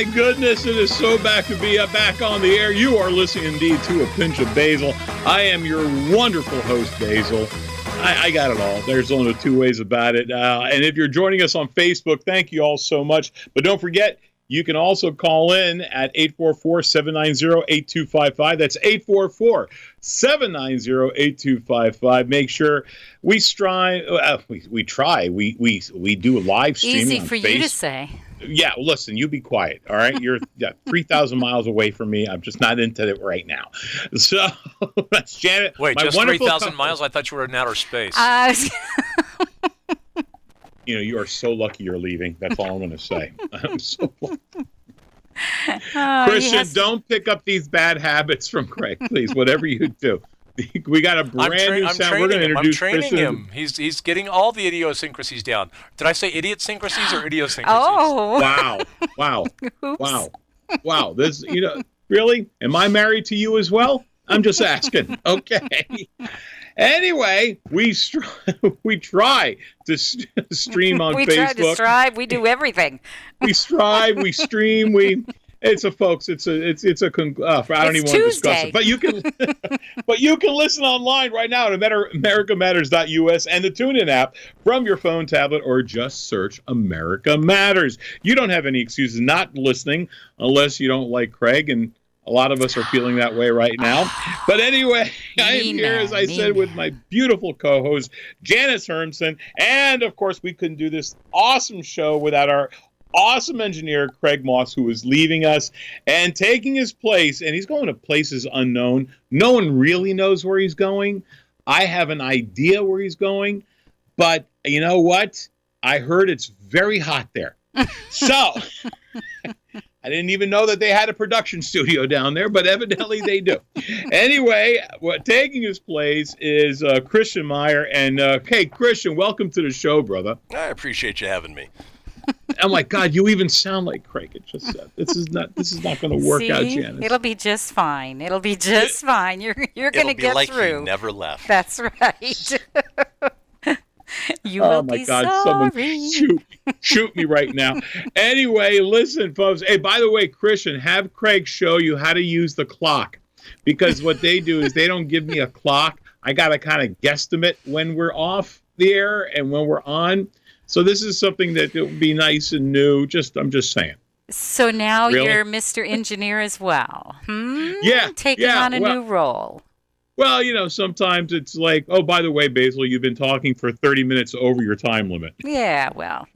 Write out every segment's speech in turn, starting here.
my goodness, it is so back to be back on the air. You are listening indeed to A Pinch of Basile. I am your wonderful host, Basile. I got it all. There's only two ways about it. And if you're joining us on Facebook, thank you all so much. But don't forget, you can also call in at 844-790-8255. That's 844-790-8255. Make sure we strive. We try. We do a live stream. Easy for you to say. Yeah, listen, you be quiet, all right? You're 3,000 miles away from me. I'm just not into it right now. So that's Janet. Wait, just 3,000 miles? I thought you were in outer space. You are so lucky you're leaving. That's all I'm going to say. I'm so lucky. Christian, don't pick up these bad habits from Craig, please, whatever you do. We got a brand new sound. We're going to introduce Christian. I'm training him. He's getting all the idiosyncrasies down. Did I say idiosyncrasies or idiosyncrasies? Oh. Wow. Wow. This, really? Am I married to you as well? I'm just asking. Okay. Anyway, we try to stream on Facebook. We try to strive. We do everything. We strive. We stream. It's a I don't even want to discuss it. But you can listen online right now at americamatters.us and the TuneIn app from your phone, tablet, or just search America Matters. You don't have any excuses not listening unless you don't like Craig, and a lot of us are feeling that way right now. But anyway, I am here, as I said, with my beautiful co-host, Janice Hermson. And, of course, we couldn't do this awesome show without our awesome engineer, Craig Moss, who is leaving us and taking his place. And he's going to places unknown. No one really knows where he's going. I have an idea where he's going. But you know what? I heard it's very hot there. So I didn't even know that they had a production studio down there, but evidently they do. Anyway, taking his place is Christian Meyer. And, hey, Christian, welcome to the show, brother. I appreciate you having me. Oh my God, you even sound like Craig. It just said this is not going to work out, Janice. It'll be just fine. It'll be just fine. You're going to get like through. He never left. That's right. You oh will my be God, sorry. someone shoot me right now. Anyway, listen, folks. Hey, by the way, Christian, have Craig show you how to use the clock, because what they do is they don't give me a clock. I got to kind of guesstimate when we're off the air and when we're on. So this is something that will be nice and new. I'm just saying. So now Really? you're Mr. Engineer as well. Yeah. Taking on a new role. Well, sometimes it's like, oh, by the way, Basile, you've been talking for 30 minutes over your time limit. Yeah, well,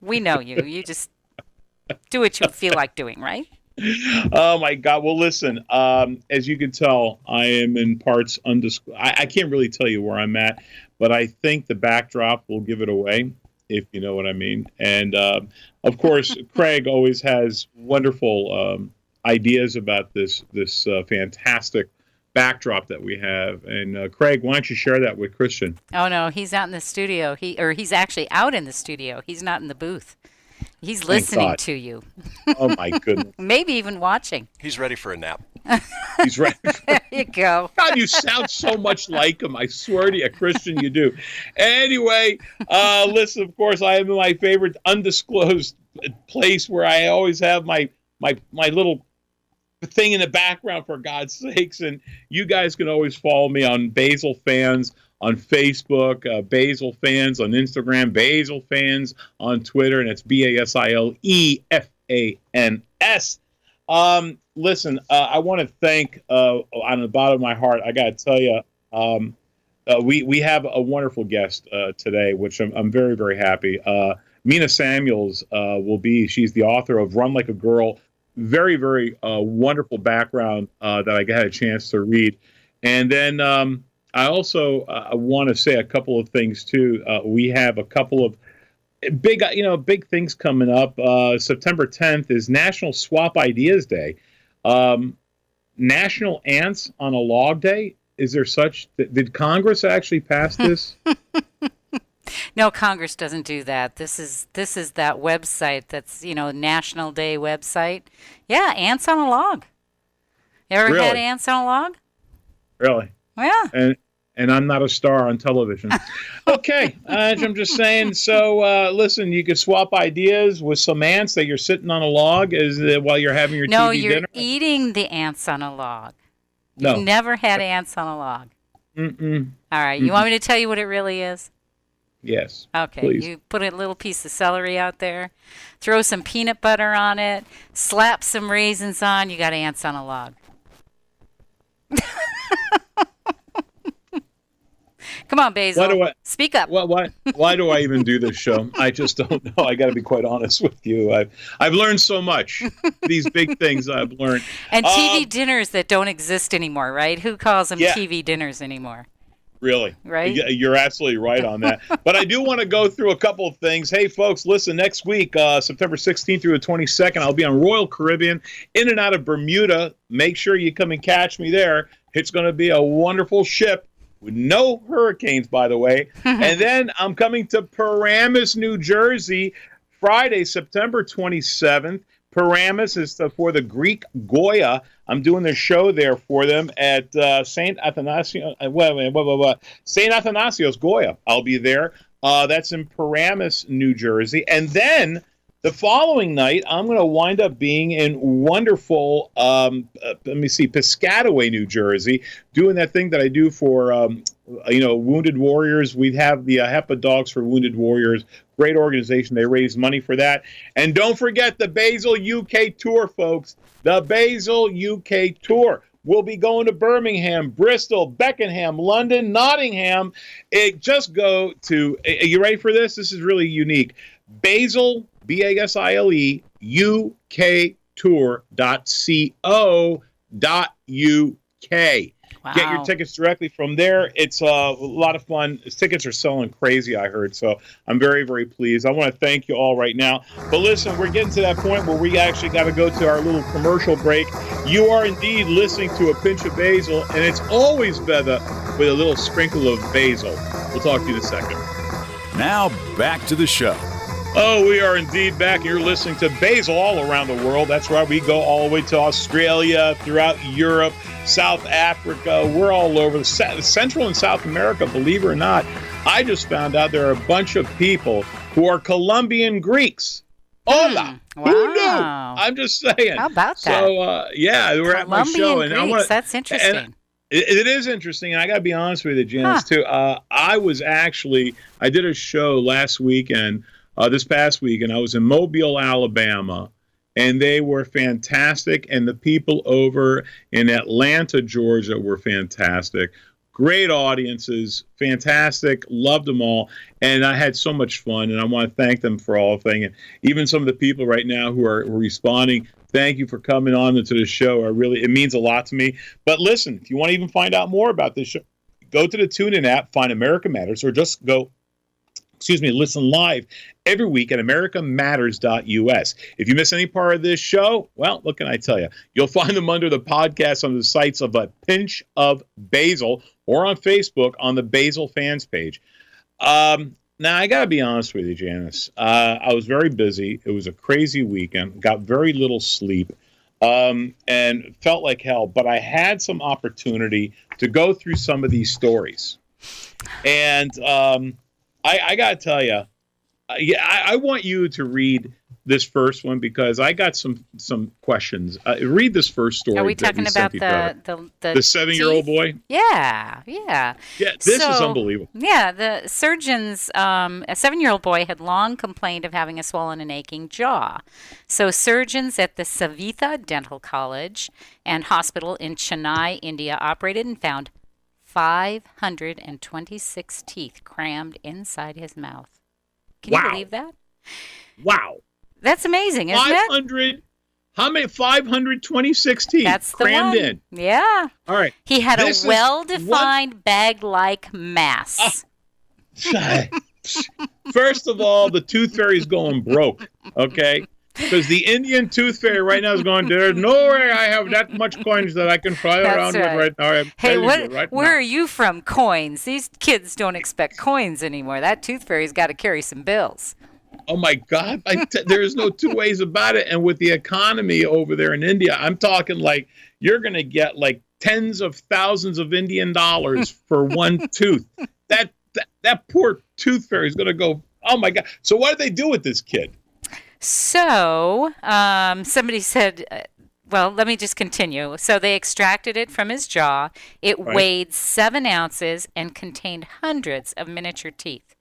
we know you. You just do what you feel like doing, right? Oh, my God. Well, listen, as you can tell, I am in parts undisclosed. I can't really tell you where I'm at, but I think the backdrop will give it away, if you know what I mean. And, of course, Craig always has wonderful ideas about this fantastic backdrop that we have. And, Craig, why don't you share that with Christian? Oh, no, he's out in the studio. He's actually out in the studio. He's not in the booth. He's listening to you. Oh, my goodness. Maybe even watching. He's ready for a nap. He's ready. There you go. God, you sound so much like him. I swear to you, Christian, you do. Anyway, listen, of course, I am in my favorite undisclosed place where I always have my little thing in the background, for God's sakes. And you guys can always follow me on Basile Fans on Facebook, Basile Fans on Instagram, Basile Fans on Twitter, and it's BASILEFANS. Listen, I want to thank, on the bottom of my heart, I got to tell you, we have a wonderful guest today, which I'm very, very happy. Mina Samuels she's the author of Run Like a Girl. Very, very wonderful background that I had a chance to read. And then I also want to say a couple of things, too. We have a couple of big things coming up. September 10th is National Swap Ideas Day. National Ants on a Log Day. Is there such? Did Congress actually pass this? No, Congress doesn't do that. This is that website that's, National Day website. Yeah, ants on a log. You ever had ants on a log? Really? Yeah. and I'm not a star on television. Okay, I'm just saying. So, listen, you could swap ideas with some ants that you're sitting on a log while you're having your No, TV you're dinner. eating the ants on a log. No. You've never had ants on a log. Mm-mm. All right, you want me to tell you what it really is? Yes. Okay, please. You put a little piece of celery out there, throw some peanut butter on it, slap some raisins on, you got ants on a log. Come on, Basile. Speak up. Why do I even do this show? I just don't know. I got to be quite honest with you. I've learned so much. These big things I've learned. And TV dinners that don't exist anymore, right? Who calls them TV dinners anymore? Really? Right? You're absolutely right on that. But I do want to go through a couple of things. Hey, folks, listen, next week, September 16th through the 22nd, I'll be on Royal Caribbean, in and out of Bermuda. Make sure you come and catch me there. It's going to be a wonderful ship with no hurricanes, by the way. And then I'm coming to Paramus, New Jersey, Friday, September 27th. Paramus is for the Greek Goya. I'm doing the show there for them at St. Athanasios Goya. I'll be there. That's in Paramus, New Jersey. And then the following night, I'm going to wind up being in wonderful, Piscataway, New Jersey, doing that thing that I do for, Wounded Warriors. We have the HEPA Dogs for Wounded Warriors. Great organization. They raise money for that. And don't forget the Basile UK tour, folks. The Basile UK tour. We'll be going to Birmingham, Bristol, Beckenham, London, Nottingham. Just go to, are you ready for this? This is really unique. Basile, Basile, uktour.co.uk. Wow. Get your tickets directly from there. It's a lot of fun. Tickets are selling crazy, I heard. So I'm very, very pleased. I want to thank you all right now. But listen, we're getting to that point where we actually got to go to our little commercial break. You are indeed listening to A Pinch of Basile, and it's always better with a little sprinkle of basil. We'll talk to you in a second. Now back to the show. Oh, we are indeed back. You're listening to Basile all around the world. That's right. We go all the way to Australia, throughout Europe, South Africa. We're all over the Central and South America, believe it or not. I just found out there are a bunch of people who are Colombian Greeks. Hola. Wow. Who knew? I'm just saying. How about that? So, we're at my show. Colombian Greeks, that's interesting. And it is interesting, and I got to be honest with you, Janice, too. I did a show last weekend, this past weekend. I was in Mobile, Alabama, and they were fantastic. And the people over in Atlanta, Georgia were fantastic. Great audiences, fantastic, loved them all. And I had so much fun, and I want to thank them for all of them. And even some of the people right now who are responding, thank you for coming on to the show. It means a lot to me. But listen, if you want to even find out more about this show, go to the TuneIn app, find America Matters, or just listen live every week at americamatters.us. If you miss any part of this show, well, what can I tell you? You'll find them under the podcast on the sites of A Pinch of Basile or on Facebook on the Basile fans page. Now, I got to be honest with you, Janice. I was very busy. It was a crazy weekend. Got very little sleep and felt like hell. But I had some opportunity to go through some of these stories. And I got to tell you, I want you to read this first one because I got some questions. Read this first story. Are we talking about the 7-year-old boy? Yeah. Yeah, this is unbelievable. Yeah, the surgeons, a 7-year-old boy had long complained of having a swollen and aching jaw. So surgeons at the Savitha Dental College and Hospital in Chennai, India, operated and found 526 teeth crammed inside his mouth. Can you believe that? Wow. That's amazing, isn't it? How many? 526 teeth That's the crammed one. in. Yeah. All right. He had a well-defined bag-like mass. First of all, the tooth fairy's going broke, okay? Because the Indian tooth fairy right now is going, there's no way I have that much coins that I can fly around with right now. Hey, where are you from, coins? These kids don't expect coins anymore. That tooth fairy's got to carry some bills. Oh my God! There is no two ways about it. And with the economy over there in India, I'm talking like you're going to get like tens of thousands of Indian dollars for one tooth. That poor tooth fairy is going to go. Oh my God! So what did they do with this kid? So somebody said. Well, let me just continue. So they extracted it from his jaw. It weighed 7 ounces and contained hundreds of miniature teeth.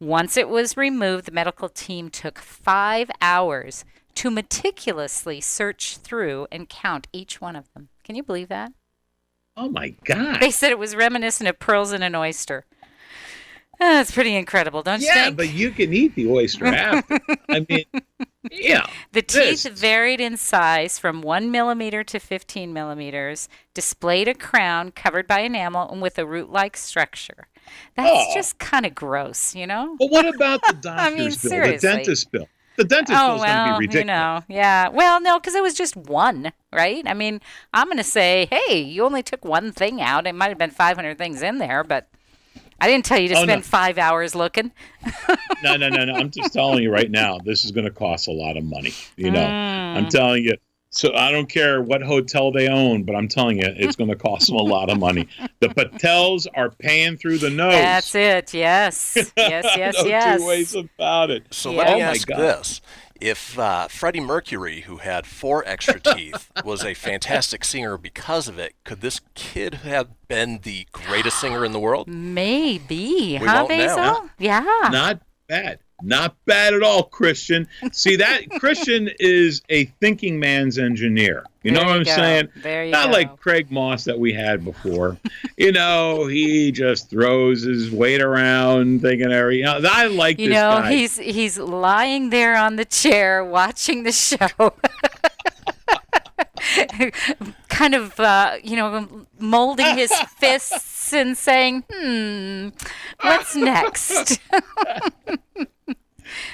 Once it was removed, the medical team took 5 hours to meticulously search through and count each one of them. Can you believe that? Oh, my God. They said it was reminiscent of pearls in an oyster. That's pretty incredible, don't you think? Yeah, but you can eat the oyster after. I mean, yeah. The teeth varied in size from 1 millimeter to 15 millimeters, displayed a crown covered by enamel and with a root-like structure. That's just kind of gross, you know? But what about the doctor's bill, seriously. the dentist bill? The dentist bill is going to be ridiculous. You know, yeah. Well, no, because it was just one, right? I mean, I'm going to say, hey, you only took one thing out. It might have been 500 things in there, but I didn't tell you to spend 5 hours looking. No. I'm just telling you right now, this is going to cost a lot of money. You know, I'm telling you. So I don't care what hotel they own, but I'm telling you, it's going to cost them a lot of money. The Patels are paying through the nose. That's it. Yes. Yes. No two ways about it. So let me ask this. If Freddie Mercury, who had 4 extra teeth, was a fantastic singer because of it, could this kid have been the greatest singer in the world? Maybe. We won't Basile? know. Yeah. Not bad. Not bad at all, Christian. See, that Christian is a thinking man's engineer. You know what I'm saying? There you Not go. like Craig Moss that we had before. You know, he just throws his weight around, thinking everything. I like this guy. He's lying there on the chair watching the show. Kind of, molding his fists and saying, what's next?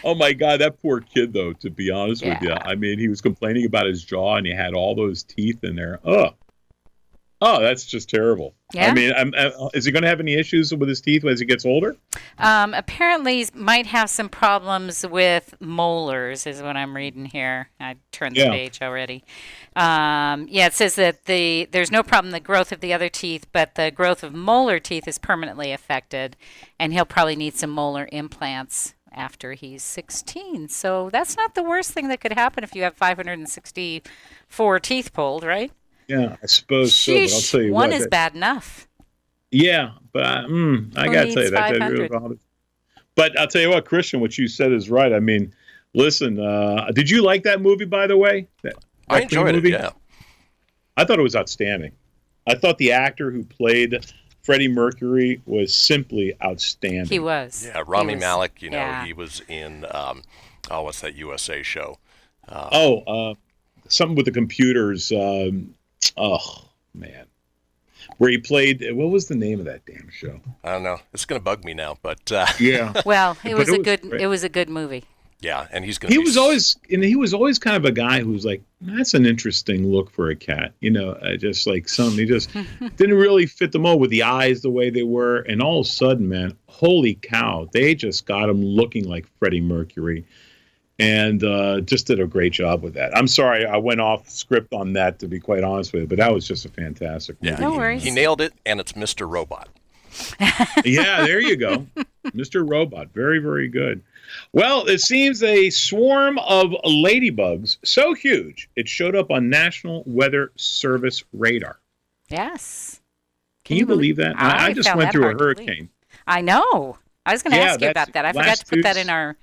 Oh, my God, that poor kid, though, to be honest with you. I mean, he was complaining about his jaw, and he had all those teeth in there. Oh, that's just terrible. Yeah. I mean, is he going to have any issues with his teeth as he gets older? Apparently, he might have some problems with molars, is what I'm reading here. I turned the page already. It says that there's no problem in the growth of the other teeth, but the growth of molar teeth is permanently affected, and he'll probably need some molar implants after he's 16. So that's not the worst thing that could happen if you have 564 teeth pulled, right? Yeah, I suppose so, but I'll tell you one what. is bad enough. Yeah, but I got to tell you, that really bothers. But I'll tell you what, Christian, what you said is right. I mean, listen, did you like that movie, by the way? I enjoyed it, yeah. I thought it was outstanding. I thought the actor who played Freddie Mercury was simply outstanding. He was. Yeah, Rami Malek, he was in, what's that USA show? Something with the computers. Man. Where he played, what was the name of that damn show? I don't know. It's going to bug me now, but yeah. Well, it was a good movie. Yeah, and he's going to he was always kind of a guy who was like, that's an interesting look for a cat. You know, just like something. He just didn't really fit the mold with the eyes the way they were. And all of a sudden, man, holy cow, they just got him looking like Freddie Mercury. And just did a great job with that. I'm sorry, I went off script on that, to be quite honest with you, but that was just a fantastic movie. Yeah, no worries. He nailed it, and it's Mr. Robot. Yeah, there you go. Mr. Robot. Very, very good. Well, it seems a swarm of ladybugs so huge it showed up on National Weather Service radar. Yes. Can you believe that? I just went through a hurricane. I know. I was going to ask you about that. I forgot to put that in our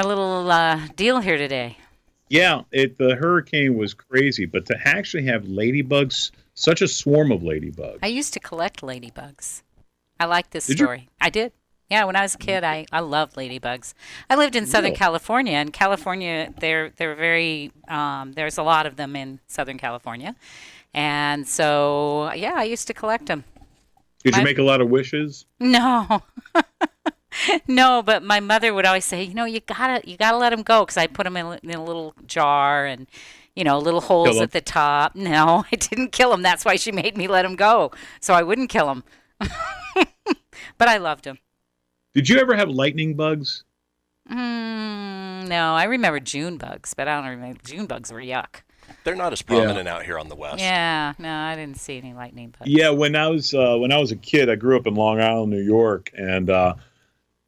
little deal here today. Yeah, the hurricane was crazy, but to actually have ladybugs, such a swarm of ladybugs. I used to collect ladybugs. I like this story. I did. Yeah, when I was a kid, I loved ladybugs. I lived in Southern California, and California, they're very, there's a lot of them in Southern California. And so, yeah, I used to collect them. Did you make a lot of wishes? No. No, but my mother would always say, you gotta let them go, because I put them in a little jar and, little holes at the top. No, I didn't kill them. That's why she made me let them go, so I wouldn't kill them. But I loved them. Did you ever have lightning bugs? No, I remember June bugs, but I don't remember. June bugs were yuck. They're not as prominent out here on the west. Yeah, no, I didn't see any lightning bugs. Yeah, when I was a kid, I grew up in Long Island, New York, and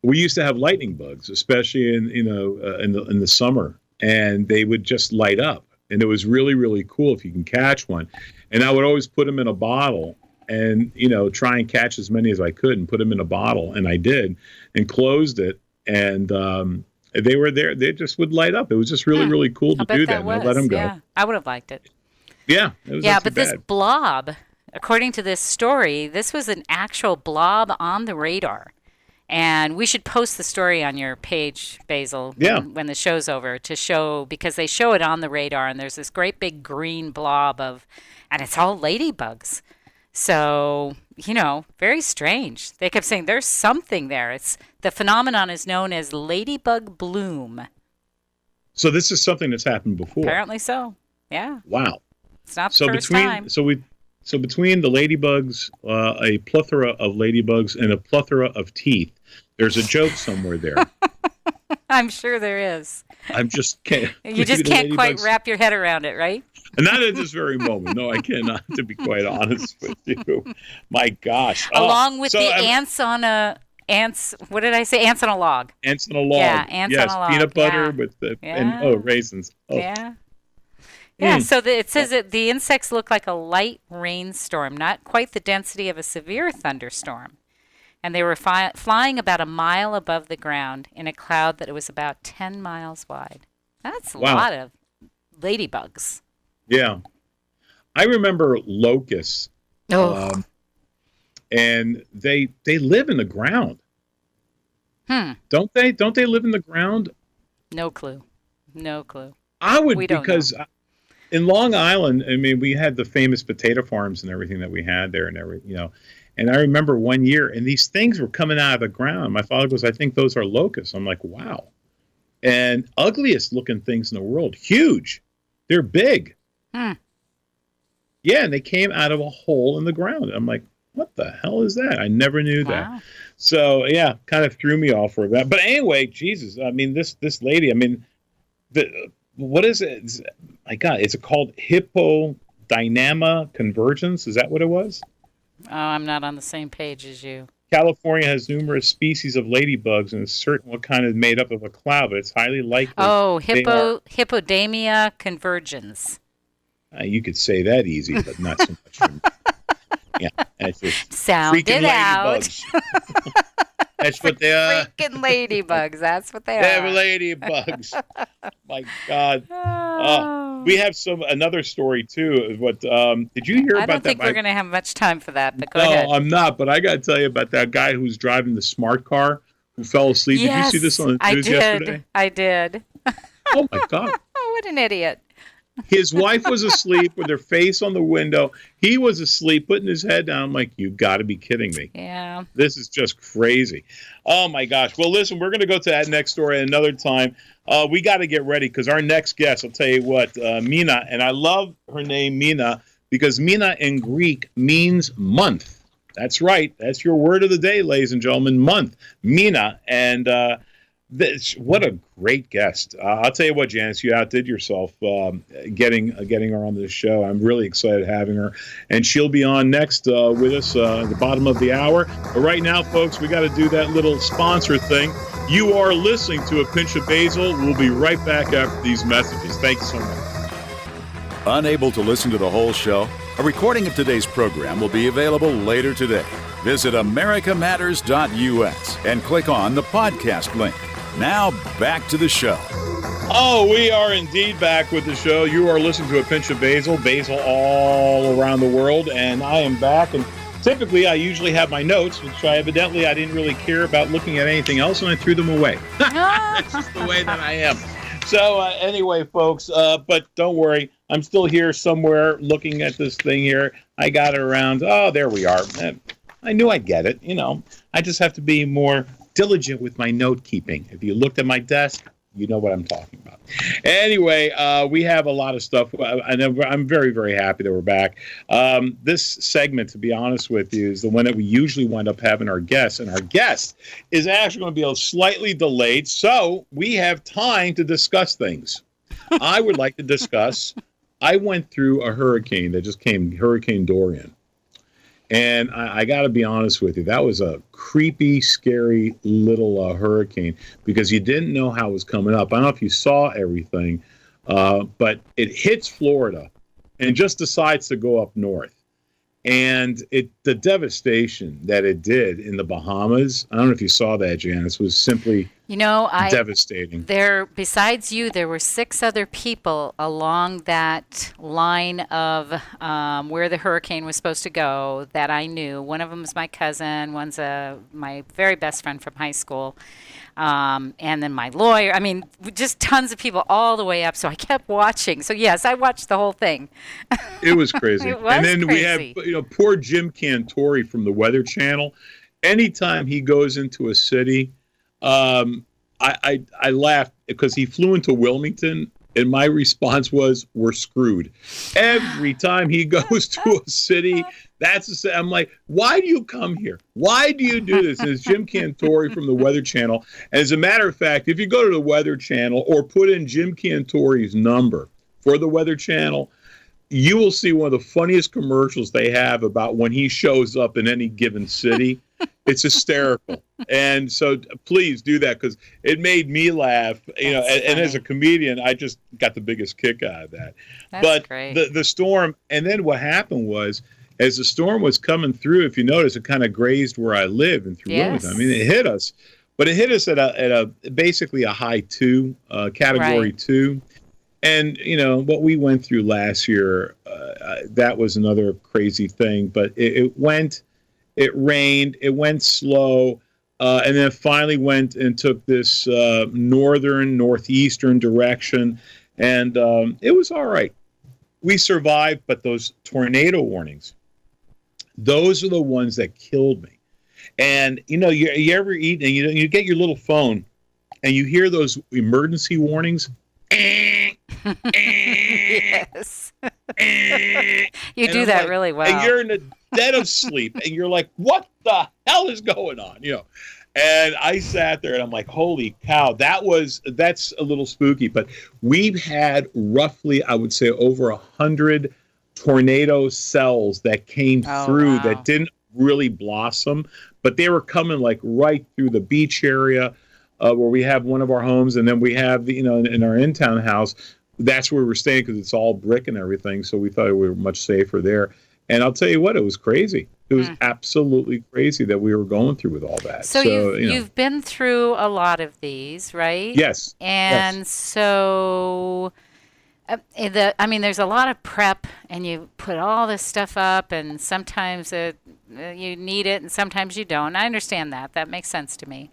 we used to have lightning bugs, especially in the summer, and they would just light up, and it was really, really cool if you can catch one. And I would always put them in a bottle and try and catch as many as I could and put them in a bottle, and I did, and closed it, and they were there. They just would light up. It was just really, really cool to do that. And I let them go. Yeah, I would have liked it. Yeah, it was but this blob, according to this story, this was an actual blob on the radar. And we should post the story on your page, Basile, when the show's over, to show, because they show it on the radar, and there's this great big green blob and it's all ladybugs. So, very strange. They kept saying there's something there. The phenomenon is known as ladybug bloom. So this is something that's happened before. Apparently so. Yeah. Wow. It's not the first time. So between the ladybugs, a plethora of ladybugs, and a plethora of teeth, there's a joke somewhere there. I'm sure there is. I'm just can't. You just can't quite wrap your head around it, right? Not at this very moment. No, I cannot, to be quite honest with you. My gosh. Along with ants on a log. Ants on a log. Yeah, ants on a log. Peanut butter with raisins. Oh. Yeah. Yeah, so it says that the insects look like a light rainstorm, not quite the density of a severe thunderstorm. And they were flying about a mile above the ground in a cloud that was about 10 miles wide. That's a lot of ladybugs. Yeah. I remember locusts. Oh. And they live in the ground. Don't they? Don't they live in the ground? No clue. I would, because in Long Island, I mean, we had the famous potato farms and everything that we had there and everything, And I remember one year, and these things were coming out of the ground. My father goes, I think those are locusts. I'm like, wow. And ugliest looking things in the world. Huge. They're big. Yeah, and they came out of a hole in the ground. I'm like, what the hell is that? I never knew that. So, yeah, kind of threw me off for that. But anyway, Jesus, I mean, this lady, I mean, what is it? My God, is it called hippodynama convergence? Is that what it was? Oh, I'm not on the same page as you. California has numerous species of ladybugs, and it's certain what kind is made up of a cloud, but it's highly likely. Oh, hippodamia convergens. You could say that easy, but not so much for me. Yeah, that's just sound it out. That's what they are. Freaking ladybugs. That's what they are. They're ladybugs. My God. We have another story too. What did you hear about that? I don't think we're going to have much time for that. But go ahead. No, I'm not. But I got to tell you about that guy who's driving the smart car who fell asleep. Yes, did you see this on the news yesterday? I did. Oh my God. Oh, what an idiot. His wife was asleep with her face on the window. He was asleep, putting his head down. I'm like, you got to be kidding me. Yeah. This is just crazy. Oh, my gosh. Well, listen, we're going to go to that next story another time. We got to get ready because our next guest, I'll tell you what, Mina, and I love her name, Mina, because Mina in Greek means month. That's right. That's your word of the day, ladies and gentlemen, month. Mina. And what a great guest. I'll tell you what, Janice, you outdid yourself getting her on this show. I'm really excited having her. And she'll be on next with us at the bottom of the hour. But right now, folks, we got to do that little sponsor thing. You are listening to A Pinch of Basile. We'll be right back after these messages. Thank you so much. Unable to listen to the whole show? A recording of today's program will be available later today. Visit americamatters.us and click on the podcast link. Now, back to the show. Oh, we are indeed back with the show. You are listening to A Pinch of Basile, Basile all around the world, and I am back. And typically, I usually have my notes, which I didn't really care about looking at anything else, and I threw them away. That's just the way that I am. So anyway, folks, but don't worry. I'm still here somewhere looking at this thing here. I got it around. Oh, there we are. I knew I'd get it. I just have to be more diligent with my note keeping. If you looked at my desk, You know what I'm talking about. Anyway, we have a lot of stuff. I'm very, very happy that we're back. This segment, to be honest with you, is the one that we usually wind up having our guest. And our guest is actually going to be slightly delayed, so we have time to discuss things. I would like to discuss, I went through a hurricane that just came, Hurricane Dorian. And I got to be honest with you, that was a creepy, scary little hurricane because you didn't know how it was coming up. I don't know if you saw everything, but it hits Florida and just decides to go up north. And the devastation that it did in the Bahamas, I don't know if you saw that, Janice, was simply devastating. Besides you, there were 6 other people along that line of where the hurricane was supposed to go that I knew. One of them was my cousin. One's my very best friend from high school. And then my lawyer. I mean, just tons of people all the way up. So I kept watching. So yes, I watched the whole thing. It was crazy. It was and then crazy. We have, poor Jim Cantori from the Weather Channel. Anytime he goes into a city, I laughed because he flew into Wilmington. And my response was, we're screwed. Every time he goes to a city, I'm like, why do you come here? Why do you do this? And it's Jim Cantori from the Weather Channel. And as a matter of fact, if you go to the Weather Channel or put in Jim Cantori's number for the Weather Channel, you will see one of the funniest commercials they have about when he shows up in any given city. It's hysterical. And so please do that because it made me laugh, and as a comedian, I just got the biggest kick out of that. That's great. The storm, and then what happened was, as the storm was coming through, if you notice, it kind of grazed where I live and through Wilmington. I mean, it hit us, but it hit us at a basically a high 2, category 2. And, what we went through last year, that was another crazy thing, but it rained, it went slow, and then it finally went and took this northeastern direction, and it was all right. We survived, but those tornado warnings, those are the ones that killed me. And, you ever eat, and you get your little phone, and you hear those emergency warnings? Yes. You do that really well. And you're in the dead of sleep, and you're like, what the hell is going on? And I sat there, and I'm like, holy cow, that's a little spooky. But we've had roughly, I would say, over 100 tornado cells that came through that didn't really blossom, but they were coming like right through the beach area where we have one of our homes, and then we have in our in-town house. That's where we're staying because it's all brick and everything. So we thought we were much safer there. And I'll tell you what, it was crazy. It was absolutely crazy that we were going through with all that. So you've been through a lot of these, right? Yes. And so, there's a lot of prep, and you put all this stuff up, and sometimes you need it, and sometimes you don't. I understand that. That makes sense to me.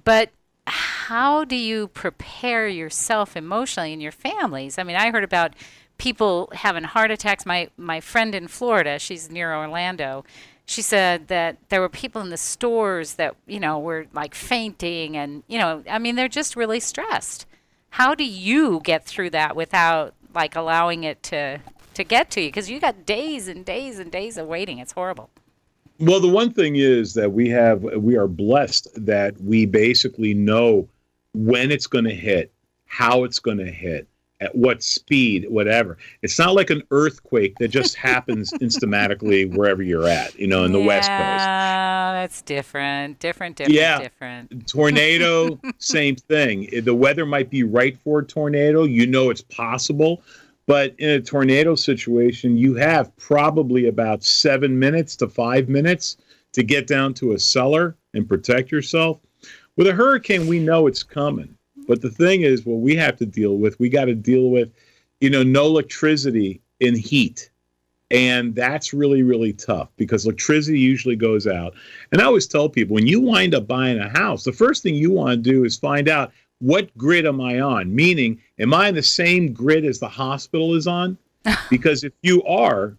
But how do you prepare yourself emotionally and your families? I mean, I heard about people having heart attacks. My friend in Florida, she's near Orlando, she said that there were people in the stores that, were like fainting and, they're just really stressed. How do you get through that without like allowing it to get to you? Because you got days and days and days of waiting. It's horrible. Well, the one thing is that we are blessed that we basically know when it's going to hit, how it's going to hit, at what speed, whatever. It's not like an earthquake that just happens instantly wherever you're at, in the West Coast. Yeah, that's different. Different. Tornado, same thing. The weather might be right for a tornado. It's possible. But in a tornado situation, you have probably about 7 minutes to 5 minutes to get down to a cellar and protect yourself. With a hurricane, we know it's coming. But the thing is, what we have to deal with, we got to deal with, no electricity in heat. And that's really, really tough because electricity usually goes out. And I always tell people, when you wind up buying a house, the first thing you want to do is find out, what grid am I on? Meaning, am I in the same grid as the hospital is on? Because if you are,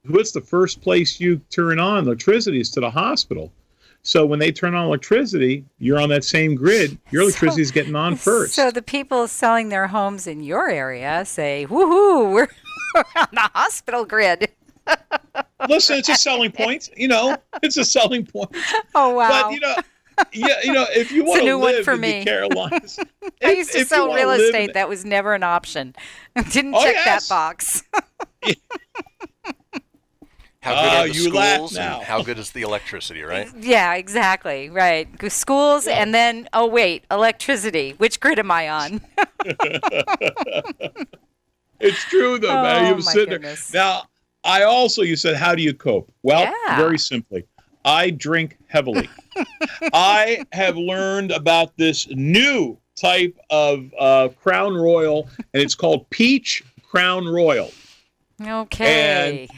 what's the first place you turn on electricity is to the hospital. So when they turn on electricity, you're on that same grid. Your electricity is getting on first. So the people selling their homes in your area say, woohoo, we're on the hospital grid. Listen, it's a selling point. It's a selling point. Oh, wow. But, if you want to live in the Carolinas. I used to sell real estate. That was never an option. Didn't check that box. How good are the schools and how good is the electricity, right? Yeah, exactly. Right. Schools and then, electricity. Which grid am I on? It's true, though, man. You sit there. Now, you said, how do you cope? Well, very simply, I drink heavily. I have learned about this new type of Crown Royal, and it's called Peach Crown Royal. Okay. And,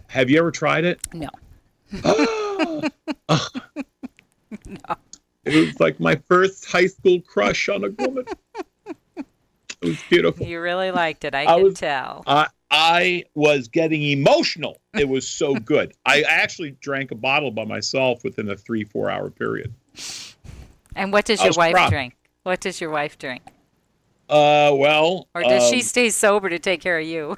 have you ever tried it? No. No. It was like my first high school crush on a woman. It was beautiful. You really liked it. I can tell. I was getting emotional. It was so good. I actually drank a bottle by myself within a 3-4 hour period. And what does your wife drink? What does your wife drink? Or does she stay sober to take care of you?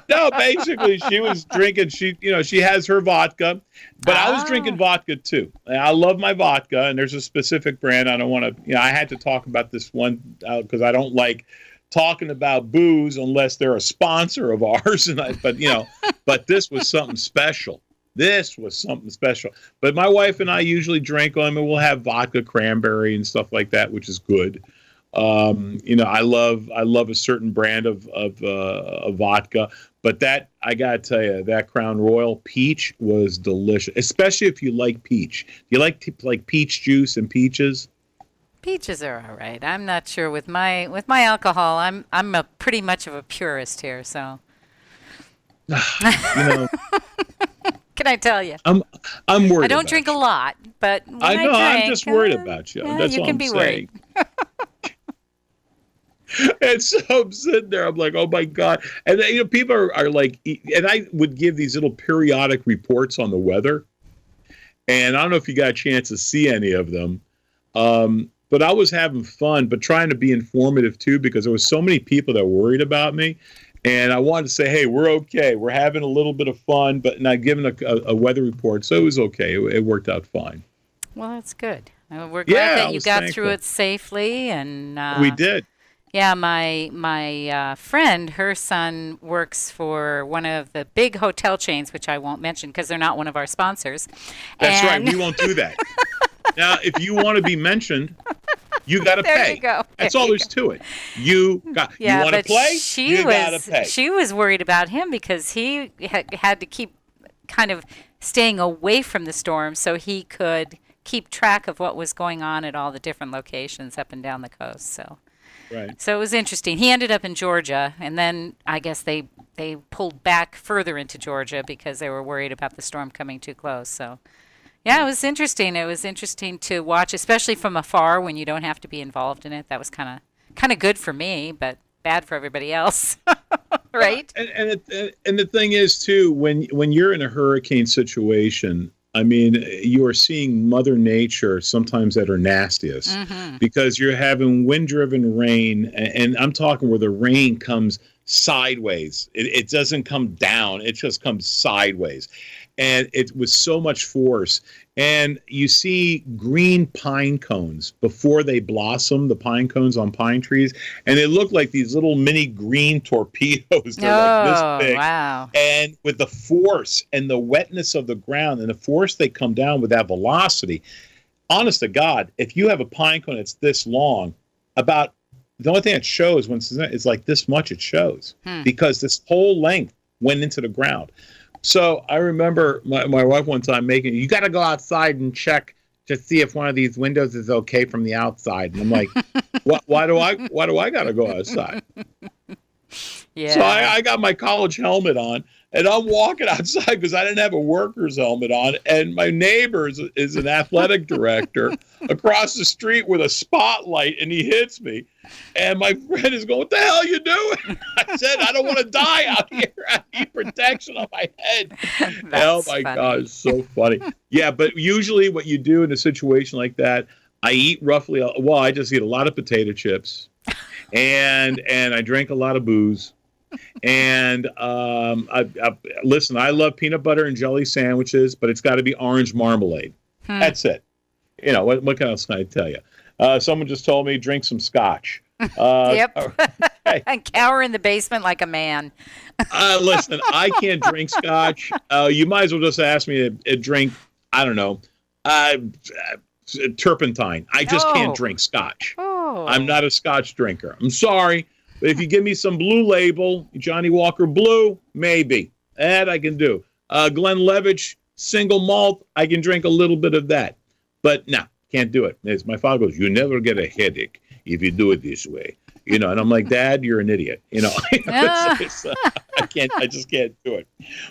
No, basically she was drinking. She has her vodka, but I was drinking vodka too. I love my vodka, and there's a specific brand. I don't want to. I had to talk about this one because I don't like talking about booze unless they're a sponsor of ours. But this was something special. But my wife and I usually drink them, and we'll have vodka cranberry and stuff like that, which is good. I love a certain brand of vodka, but that, I gotta tell you, that Crown Royal Peach was delicious, especially if you like peach. Do you like peach juice and peaches? Peaches are all right. I'm not sure with my alcohol. I'm a pretty much of a purist here, so. Can I tell you? I'm worried. I don't drink a lot, but when I know. I'm just worried about you. That's you all can I'm be saying. worried. And so I'm sitting there. I'm like, oh my God! And then, people are like, and I would give these little periodic reports on the weather. And I don't know if you got a chance to see any of them, but I was having fun, but trying to be informative too, because there was so many people that worried about me. And I wanted to say, hey, we're okay. We're having a little bit of fun, but not giving a weather report. So it was okay. It worked out fine. Well, that's good. We're glad that you got through it safely. And we did. Yeah, my friend, her son works for one of the big hotel chains, which I won't mention because they're not one of our sponsors. That's right. We won't do that. Now, if you want to be mentioned, you got to pay. There you go. That's all there's to it. You want to play? You got to pay. She was worried about him because he had to keep kind of staying away from the storm so he could keep track of what was going on at all the different locations up and down the coast. So. Right. So it was interesting. He ended up in Georgia, and then I guess they pulled back further into Georgia because they were worried about the storm coming too close. So, yeah, it was interesting. It was interesting to watch, especially from afar when you don't have to be involved in it. That was kind of good for me, but bad for everybody else, right? And the thing is too, when you're in a hurricane situation, I mean, you are seeing Mother Nature sometimes at her nastiest because you're having wind-driven rain, and I'm talking where the rain comes sideways. It doesn't come down. It just comes sideways. And it was so much force. And you see green pine cones before they blossom, the pine cones on pine trees, and they look like these little mini green torpedoes. They're like this big. Wow. And with the force and the wetness of the ground and the force they come down with that velocity, honest to God, if you have a pine cone that's this long, about the only thing it shows when it's like this much, it shows because this whole length went into the ground. So I remember my wife one time you got to go outside and check to see if one of these windows is okay from the outside. And I'm like, why do I got to go outside? Yeah. So I got my college helmet on, And I'm walking outside because I didn't have a worker's helmet on. And my neighbor is an athletic director across the street with a spotlight, and he hits me. And my friend is going, "What the hell are you doing?" I said, "I don't want to die out here. I need protection on my head." Oh, my God. It's so funny. Yeah, but usually what you do in a situation like that, I eat roughly, I just eat a lot of potato chips, and I drink a lot of booze. And listen, I love peanut butter and jelly sandwiches, but it's got to be orange marmalade. That's it. You know, what else can I tell you? Someone just told me drink some scotch. Yep. Hey. And cower in the basement like a man. Listen, I can't drink scotch. You might as well just ask me to drink, I don't know, turpentine. I just can't drink scotch. I'm not a scotch drinker. I'm sorry. But if you give me some Blue Label, Johnny Walker Blue, maybe. That I can do. Glenlivet single malt, I can drink a little bit of that. But no, can't do it. As my father goes, "You never get a headache if you do it this way." You know, and I'm like, "Dad, you're an idiot." You know, I just can't do it.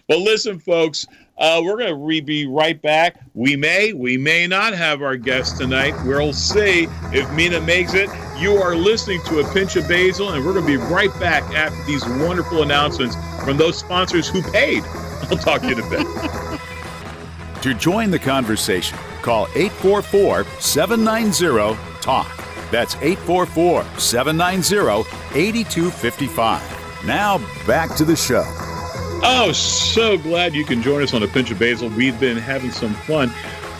But listen, folks, we're going to be right back. We may not have our guest tonight. We'll see if Mina makes it. You are listening to A Pinch of Basile, and we're going to be right back after these wonderful announcements from those sponsors who paid. I'll talk to you in a bit. To join the conversation, call 844-790-TALK. That's 844-790-8255. Now, back to the show. Oh, so glad you can join us on A Pinch of Basile. We've been having some fun.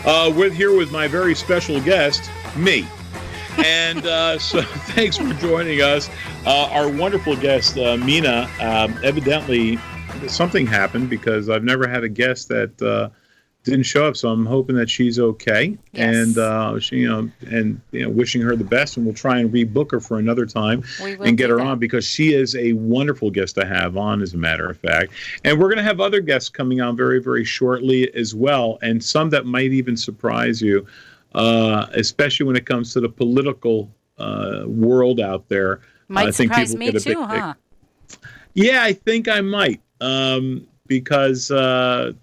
We're here with my very special guest, me. And so thanks for joining us. Our wonderful guest, Mina, evidently something happened because I've never had a guest that didn't show up, so I'm hoping that she's okay. Yes. And she, wishing her the best, and we'll try and rebook her for another time and get her on, because she is a wonderful guest to have on, as a matter of fact. And we're going to have other guests coming on very, very shortly as well, and some that might even surprise you, especially when it comes to the political world out there. Might I think surprise people me get a too, huh? Yeah, I think I might. Because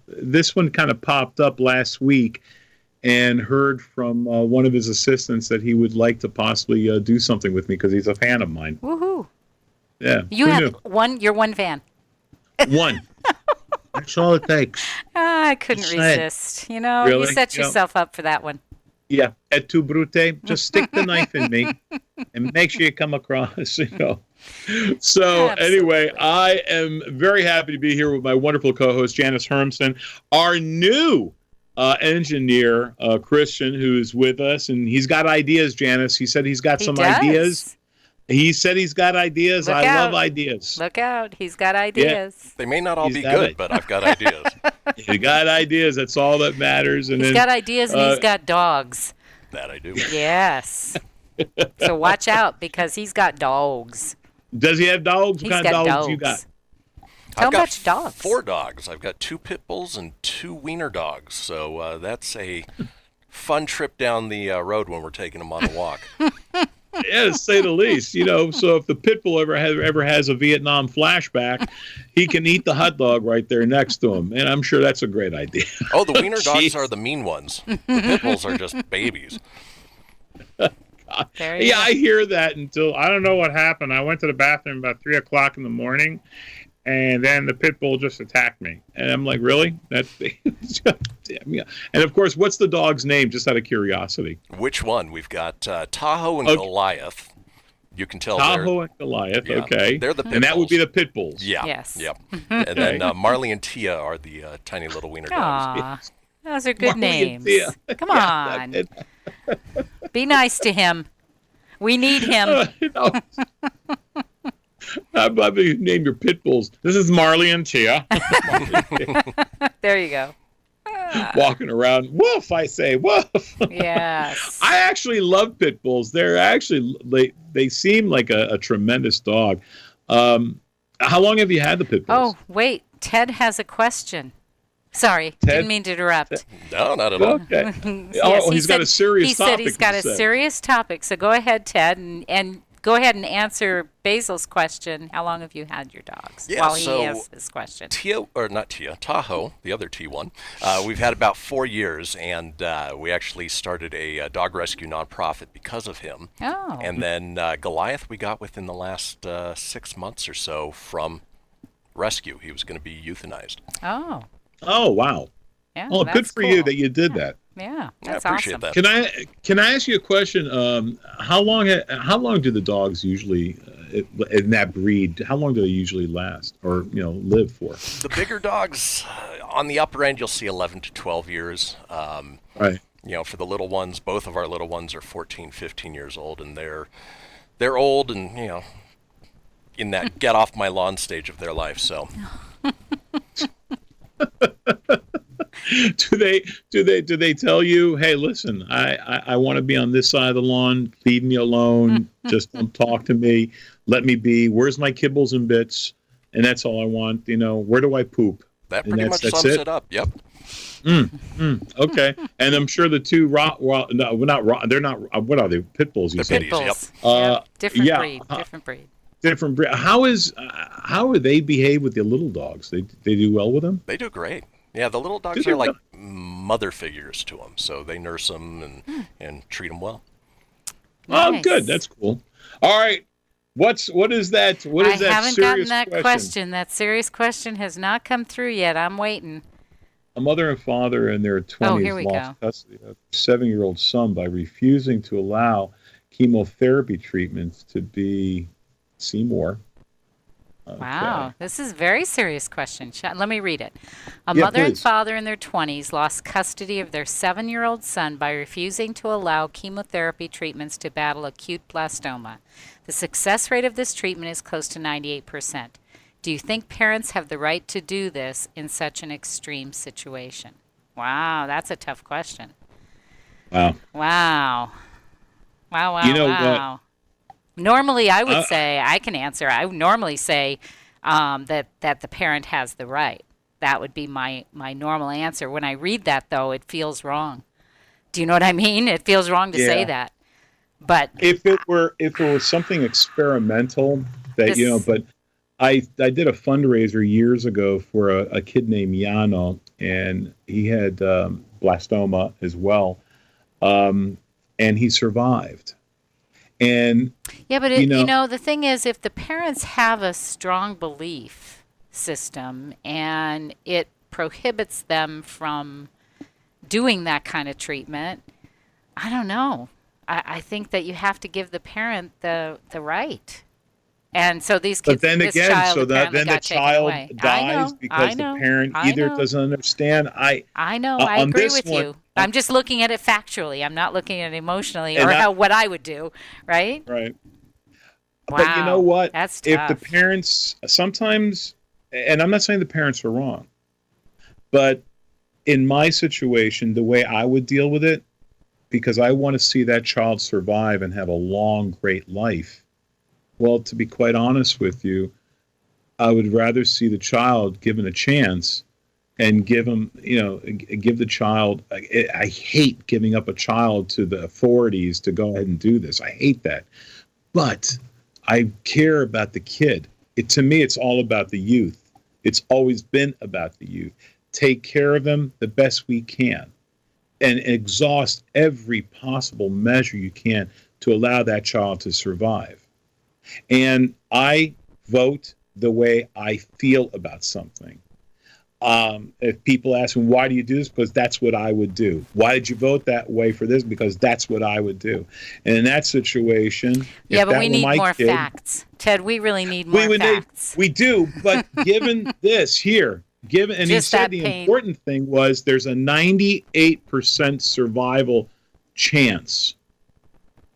this one kind of popped up last week, and heard from one of his assistants that he would like to possibly do something with me because he's a fan of mine. Woohoo! Yeah. You have one. You're one fan. One. That's all it takes. I couldn't resist. You know, really? You set yourself up for that one. Yeah. Et tu, Brute? Just stick the knife in me, and make sure you come across. You know. So anyway, I am very happy to be here with my wonderful co-host, Janice Hermson, our new engineer, Christian, who's with us. And he's got ideas, Janice. He said he's got some ideas. He said he's got ideas. I love ideas. Look out. He's got ideas. Yeah. They may not all be good, but I've got ideas. He's got ideas. That's all that matters. And he's got ideas, and he's got dogs. That I do. Yes. So watch out, because he's got dogs. Does he have dogs? What kind of dogs you got? Tell him about your dogs. 4 dogs. I've got 2 pit bulls and 2 wiener dogs. So that's a fun trip down the road when we're taking them on a walk. Yeah, to say the least. You know, so if the pit bull ever has a Vietnam flashback, he can eat the hot dog right there next to him. And I'm sure that's a great idea. Oh, the wiener dogs are the mean ones. The pit bulls are just babies. Yeah, I hear that until I don't know what happened. I went to the bathroom about 3:00 in the morning, and then the pit bull just attacked me. And I'm like, really? That's damn, yeah. And of course, what's the dog's name? Just out of curiosity. Which one? We've got Tahoe and Goliath. You can tell Tahoe and Goliath. Yeah, okay, they're the pit and that bulls. would be the pit bulls. Yeah. Yes. Yep. And then Marley and Tia are the tiny little wiener dogs. Aww, those are good names. Come Yeah, on. Be nice to him. We need him. How about you name your pit bulls? This is Marley and Tia. There you go. Walking around, woof, I say, woof. Yes. I actually love pit bulls. They're actually, they seem like a tremendous dog. How long have you had the pit bulls? Oh, wait. Ted has a question. Sorry, Ted? didn't mean to interrupt. No, not at all. Okay. Yes, he's got a serious topic. He said he's got a serious topic. So go ahead, Ted, and go ahead and answer Basile's question. How long have you had your dogs? Yeah, while so he asks this question. Tahoe, the other T1, we've had about 4 years, and we actually started a dog rescue nonprofit because of him. Oh. And then Goliath we got within the last 6 months or so from rescue. He was going to be euthanized. Oh. Oh, wow. Yeah, Oh, good for you that you did that. Yeah, that's I appreciate awesome. that. Can I ask you a question? How long do the dogs usually in that breed? How long do they usually last or live for? The bigger dogs, on the upper end, you'll see 11 to 12 years. Right. For the little ones, both of our little ones are 14, 15 years old, and they're old and in that get off my lawn stage of their life. So. Do they tell you, hey, listen, I want to be on this side of the lawn, leave me alone, just don't talk to me, let me be, where's my kibbles and bits, and that's all I want, where do I poop? That pretty much sums it up, yep. Okay, and I'm sure the two they're not, what are they, pit bulls, you said? Pit bulls, yep. Different breed. Different breed. How are they behave with the little dogs? They do well with them? They do great. Yeah, the little dogs are like mother figures to them, so they nurse them and treat them well. Nice. Oh, good. That's cool. All right. What is that? What is that? I haven't gotten that question? That serious question has not come through yet. I'm waiting. A mother and father in their 20s lost custody of a 7-year-old son by refusing to allow chemotherapy treatments to be Seymour. Okay. Wow, this is a very serious question. Let me read it. A mother and father in their 20s lost custody of their 7-year-old son by refusing to allow chemotherapy treatments to battle acute blastoma. The success rate of this treatment is close to 98%. Do you think parents have the right to do this in such an extreme situation? Wow, that's a tough question. Wow. What? Normally, I would say, I can answer. I would normally say that the parent has the right. That would be my normal answer. When I read that, though, it feels wrong. Do you know what I mean? It feels wrong to say that. But if it were something experimental, but I did a fundraiser years ago for a kid named Yano, and he had blastoma as well, and he survived. And yeah, but the thing is, if the parents have a strong belief system and it prohibits them from doing that kind of treatment, I don't know. I think that you have to give the parent the right. And so these kids, but then again, then the child dies because the parent either doesn't understand. I know. I agree with you. I'm just looking at it factually. I'm not looking at it emotionally what I would do, right? Right. Wow, but you know what? That's tough. If the parents sometimes, and I'm not saying the parents are wrong, but in my situation, the way I would deal with it, because I want to see that child survive and have a long, great life. Well, to be quite honest with you, I would rather see the child given a chance and give the child. I hate giving up a child to the authorities to go ahead and do this. I hate that. But I care about the kid. To me, it's all about the youth. It's always been about the youth. Take care of them the best we can and exhaust every possible measure you can to allow that child to survive. And I vote the way I feel about something. If people ask me, why do you do this? Because that's what I would do. Why did you vote that way for this? Because that's what I would do. And in that situation... Yeah, but we need more facts. Ted, we really need more facts. We do, but given this here, and he said the important thing was there's a 98% survival chance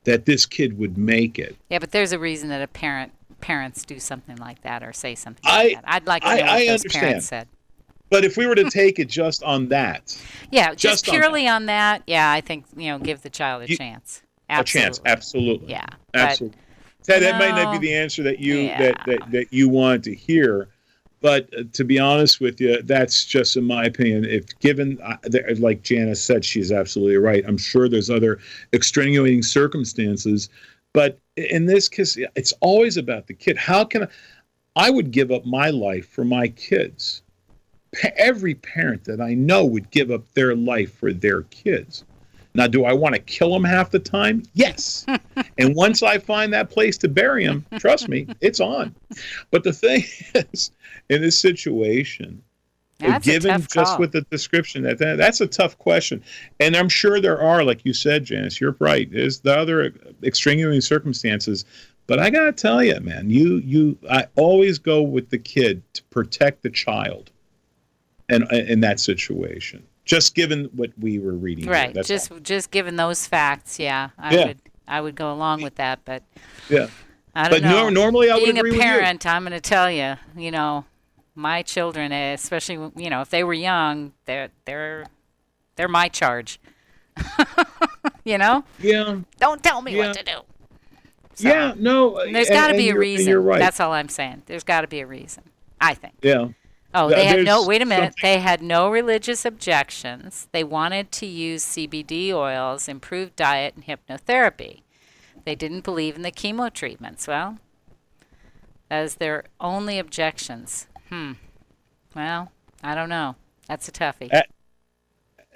that this kid would make it. Yeah, but there's a reason that parents do something like that or say something like that. I'd like to know what those parents said. But if we were to take it just on that. Yeah, just purely on that, yeah, I think, give the child a chance. Absolutely. A chance, absolutely. Yeah. Absolutely. Ted, that might not be the answer that that you wanted to hear. But to be honest with you, that's just in my opinion. If given, like Janice said, she's absolutely right. I'm sure there's other extenuating circumstances But in this case, it's always about the kid. How can I would give up my life for my kids. Every parent that I know would give up their life for their kids. Now, do I want to kill them half the time? Yes. And once I find that place to bury them, trust me, it's on. But the thing is, in this situation, given just with the description, that's a tough question. And I'm sure there are, like you said, Janice, you're right. There's the other extenuating circumstances. But I got to tell you, man, I always go with the kid to protect the child and in that situation. Just given what we were reading. Right. Just given those facts, yeah. I would go along with that, but I don't know. Normally I would agree with you. Being a parent, I'm going to tell you, my children, especially, if they were young, they're my charge. Yeah. Don't tell me what to do. So, yeah, no. There's got to be a reason. You're right. That's all I'm saying. There's got to be a reason, I think. Yeah. Oh, they had wait a minute. They had no religious objections. They wanted to use CBD oils, improved diet, and hypnotherapy. They didn't believe in the chemo treatments. Well, as their only objections. Well, I don't know. That's a toughie.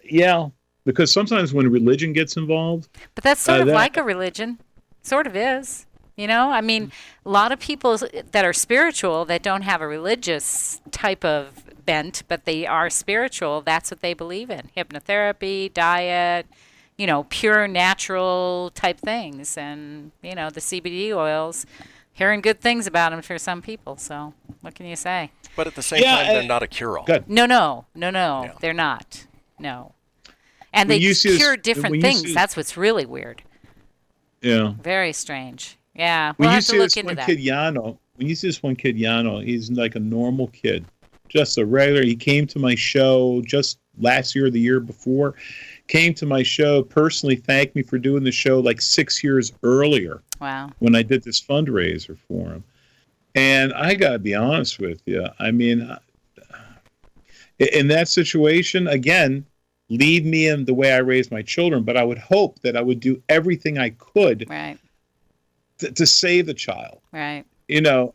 Yeah, because sometimes when religion gets involved. But that's sort of like a religion. Sort of is. A lot of people that are spiritual that don't have a religious type of bent, but they are spiritual, that's what they believe in. Hypnotherapy, diet, pure natural type things. And, the CBD oils, hearing good things about them for some people. So what can you say? But at the same time, they're not a cure-all. Good. No, they're not. No. And they cure different things. That's what's really weird. Yeah. Very strange. Yeah, we'll have to look into that. When you see this one kid, Yano, he's like a normal kid, just a regular. He came to my show just last year or the year before, came to my show, personally thanked me for doing the show like 6 years earlier. Wow. When I did this fundraiser for him. And I got to be honest with you. In that situation, again, lead me in the way I raise my children, but I would hope that I would do everything I could to save the child. Right. Well,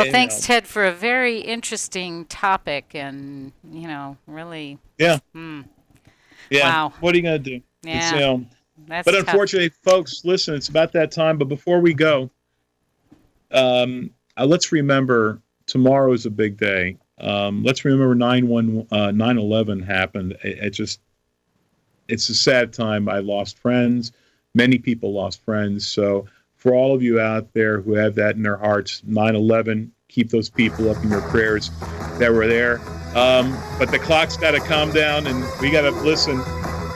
thanks, Ted, for a very interesting topic and, really. Yeah. Yeah. Wow. What are you going to do? Yeah. But unfortunately, folks, listen, it's about that time. But before we go, let's remember tomorrow is a big day. Let's remember 9/11 happened. It's a sad time. I lost friends. Many people lost friends. So for all of you out there who have that in their hearts, 9/11, keep those people up in your prayers that were there. But the clock's got to calm down, and we got to listen.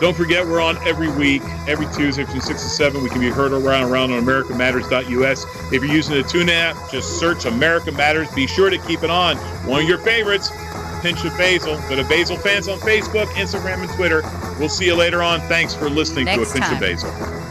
Don't forget, we're on every week, every Tuesday between 6 and 7. We can be heard around on AmericaMatters.us. If you're using the TuneIn app, just search America Matters. Be sure to keep it on. One of your favorites, Pinch of Basile. Go to Basile Fans on Facebook, Instagram, and Twitter. We'll see you later on. Thanks for listening to A Pinch of Basile.